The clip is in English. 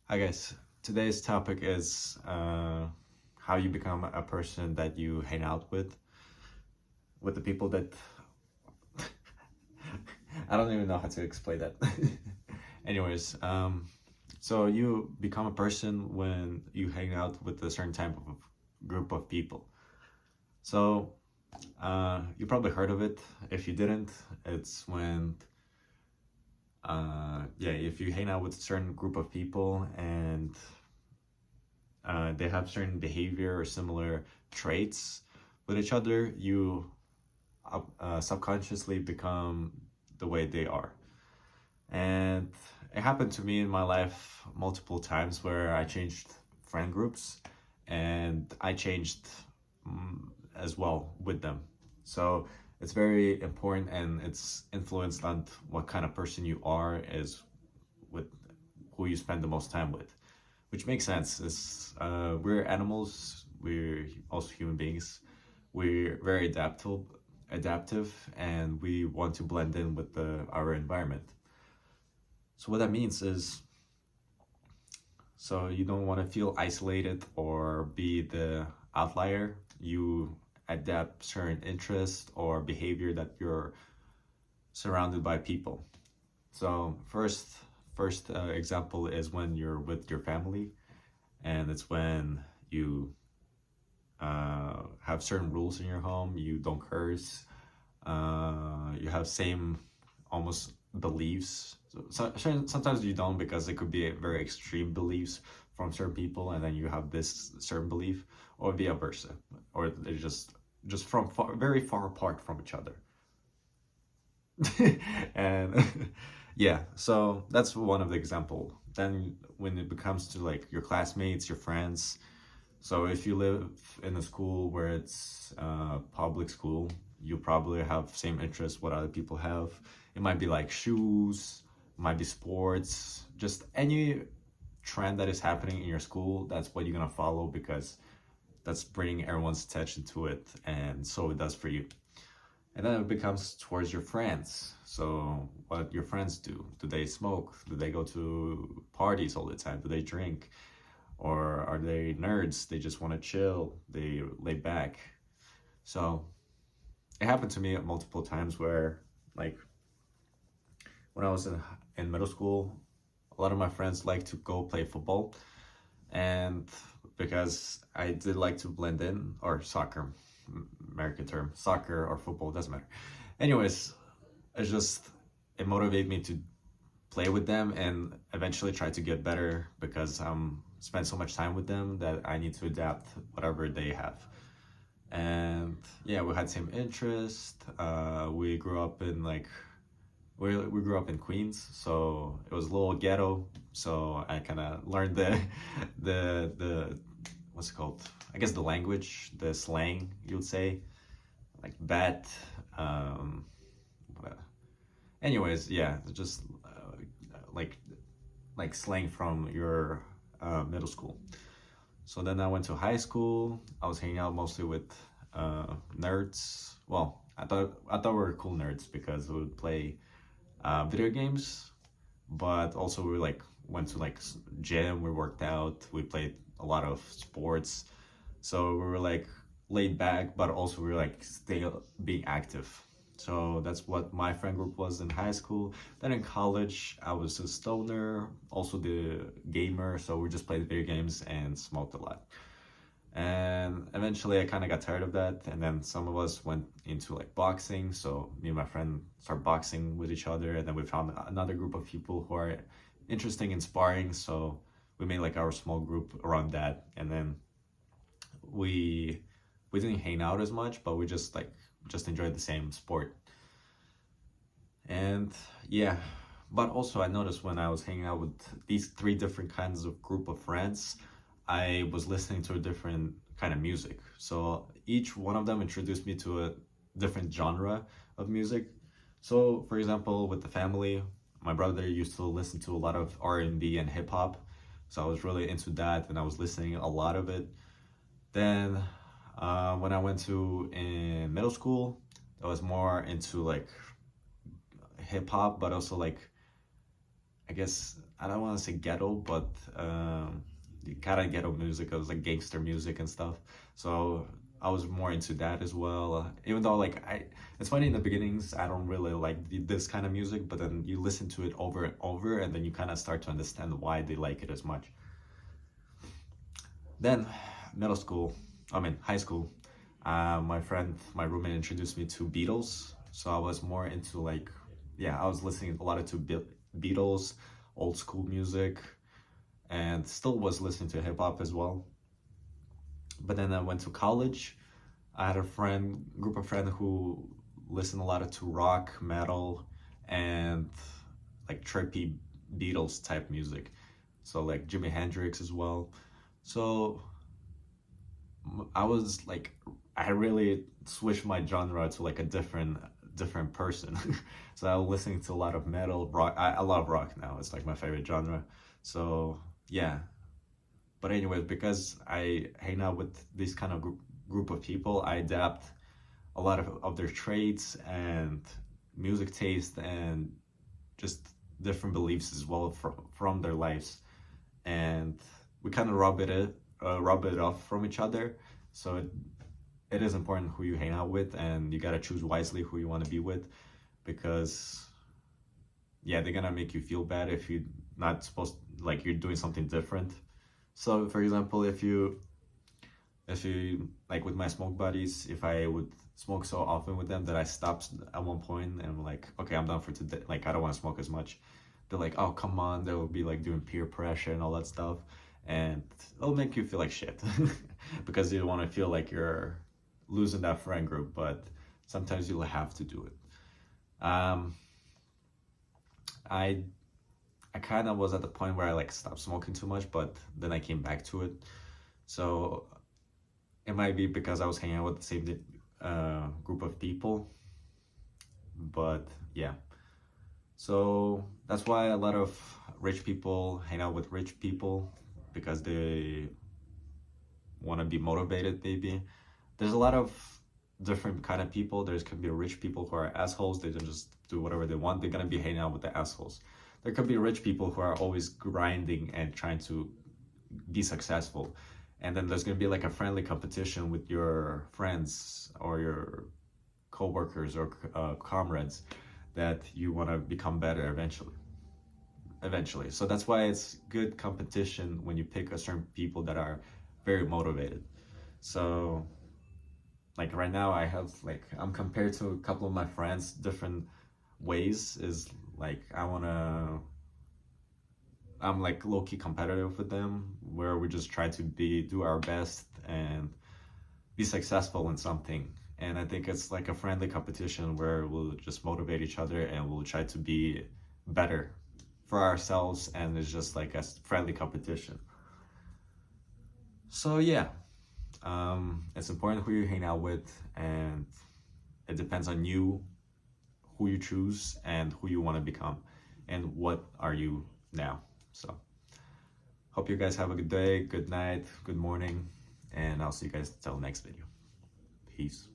I guess today's topic is how you become a person that you hang out with the people that I don't even know how to explain that. Anyways, so you become a person when you hang out with a certain type of group of people. So you probably heard of it. If you didn't, it's when yeah, if you hang out with a certain group of people and they have certain behavior or similar traits with each other, you subconsciously become the way they are. And it happened to me in my life multiple times where I changed friend groups and I changed as well with them. So it's very important and it's influenced on what kind of person you are is with who you spend the most time with, which makes sense. Is we're animals, we're also human beings. We're very adaptive, and we want to blend in with our environment. So what that means is, so you don't want to feel isolated or be the outlier. You adapt certain interests or behavior that you're surrounded by people. So first example is when you're with your family, and it's when you have certain rules in your home. You don't curse. You have same almost beliefs. Sometimes you don't because it could be very extreme beliefs from certain people, and then you have this certain belief, or vice versa, or they're just from very far apart from each other. And yeah, so that's one of the example. Then when it becomes to like your classmates, your friends, so if you live in a school where it's public school, you probably have same interests what other people have. It might be like shoes, might be sports, just any trend that is happening in your school. That's what you're gonna follow because that's bringing everyone's attention to it, and so it does for you. And then it becomes towards your friends. So what your friends do? Do they smoke? Do they go to parties all the time? Do they drink? Or are they nerds? They just want to chill. They lay back. So it happened to me multiple times where, like, when I was in middle school, a lot of my friends like to go play football. And because I did like to blend in, or soccer, American term, soccer or football, doesn't matter. Anyways, it's just, it motivated me to play with them and eventually try to get better because spend so much time with them that I need to adapt whatever they have. And yeah, we had same interest. We grew up in like we grew up in Queens, so it was a little ghetto. So I kind of learned the what's it called? I guess the language, the slang you would say, like bat. Um, Anyways, yeah, just like slang from your middle school. So then I went to high school. I was hanging out mostly with nerds. Well, I thought we were cool nerds because we would play video games, but also we like went to like gym. We worked out. We played a lot of sports. So we were like laid back, but also we were like still being active. So that's what my friend group was in high school. Then in college, I was a stoner, also the gamer. So we just played video games and smoked a lot. And eventually, I kind of got tired of that. And then some of us went into like boxing. So me and my friend started boxing with each other. And then we found another group of people who are interesting in sparring. So we made like our small group around that. And then we we didn't hang out as much, but we just enjoyed the same sport. And yeah, but also I noticed when I was hanging out with these three different kinds of group of friends, I was listening to a different kind of music. So each one of them introduced me to a different genre of music. So for example, with the family, my brother used to listen to a lot of R&B and hip hop. So I was really into that and I was listening a lot of it. Then when I went to in middle school, I was more into like hip hop, but also like I guess I don't want to say ghetto, but kind of ghetto music. It was like gangster music and stuff. So I was more into that as well. Even though like it's funny in the beginnings, I don't really like this kind of music, but then you listen to it over and over, and then you kind of start to understand why they like it as much. Then middle school, I mean high school, my roommate introduced me to Beatles. So I was more into like, yeah, I was listening a lot to Beatles, old school music, and still was listening to hip hop as well. But then I went to college. I had a group of friends who listened a lot to rock, metal, and like trippy Beatles type music. So like Jimi Hendrix as well. So I was like, I really switched my genre to like a different person. So I was listening to a lot of metal, rock. I love rock now. It's like my favorite genre. So yeah. But anyways, because I hang out with this kind of group of people, I adapt a lot of their traits and music taste and just different beliefs as well from their lives, and we kind of rub it off from each other. So it is important who you hang out with, and you gotta choose wisely who you want to be with, because yeah, they're gonna make you feel bad if you're not supposed, like you're doing something different. So for example, if you like with my smoke buddies, if I would smoke so often with them that I stopped at one point and I'm like, okay, I'm done for today, like I don't want to smoke as much, they're like, oh come on, they'll be like doing peer pressure and all that stuff, and it'll make you feel like shit because you don't want to feel like you're losing that friend group, but sometimes you'll have to do it. Um i i kind of was at the point where I like stopped smoking too much, but then I came back to it. So it might be because I was hanging out with the same group of people, but yeah. So that's why a lot of rich people hang out with rich people, because they want to be motivated. Maybe there's a lot of different kind of people. There's could be rich people who are assholes. They just do whatever they want. They're gonna be hanging out with the assholes. There could be rich people who are always grinding and trying to be successful, and then there's going to be like a friendly competition with your friends or your co-workers or comrades, that you want to become better eventually. So that's why it's good competition when you pick a certain people that are very motivated. So like right now I have like, I'm compared to a couple of my friends different ways. Is like I'm like low-key competitive with them, where we just try to do our best and be successful in something. And I think it's like a friendly competition where we'll just motivate each other and we'll try to be better for ourselves, and it's just like a friendly competition. So yeah, it's important who you hang out with, and it depends on you, who you choose and who you want to become, and what are you now. So hope you guys have a good day, good night, good morning, and I'll see you guys till next video. Peace.